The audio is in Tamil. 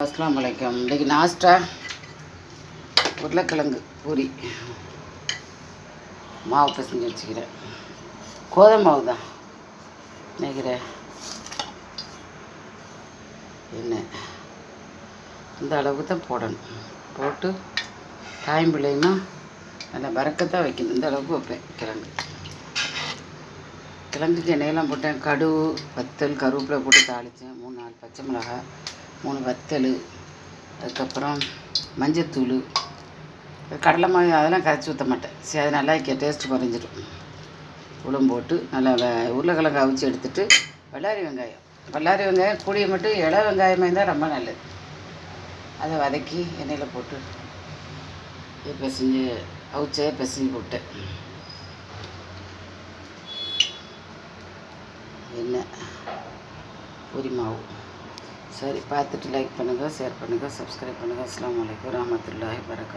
அஸ்ஸலாமு அலைக்கும். இன்றைக்கி நாஸ்டா உருளைக்கிழங்கு பூரி மாவு பிசைஞ்சு வச்சுக்கிறேன். கோதுமை மாவு தான் நினைக்கிறேன். என்ன இந்த அளவுக்கு தான் போடணும். போட்டு டைம் பிள்ளைன்னா நல்லா பறக்கத்தான் வைக்கணும். இந்த அளவுக்கு வைப்பேன். கிழங்குக்கு எண்ணெயெல்லாம் போட்டேன். கடுகு, வத்தல், கருவேப்பிலை போட்டு தாளித்தேன். 3-4 பச்சை மிளகாய், 3 வத்தல், அதுக்கப்புறம் மஞ்சத்தூள், கடலை மாவு அதெல்லாம் கரைச்சி ஊற்ற மாட்டேன். சரி, அது நல்லா டேஸ்ட்டு குறைஞ்சிடும். உளும் போட்டு நல்லா உருளைக்கிழங்கு அவிச்சு எடுத்துட்டு வல்லாரி வெங்காயம் கூடிய மட்டும் இள வெங்காயமே தான் ரொம்ப நல்லது. அதை வதக்கி எண்ணெயில் போட்டு பிசைஞ்சு பிசைஞ்சு போட்டேன். எண்ணெய் பூரி மாவு. சரி, பார்த்துட்டு லைக் பண்ணுங்கள், ஷேர் பண்ணுங்கள், சப்ஸ்கிரைப் பண்ணுங்கள். அஸ்ஸலாமு அலைக்கும் வரஹ்மத்துல்லாஹி வபரகாத்துஹு.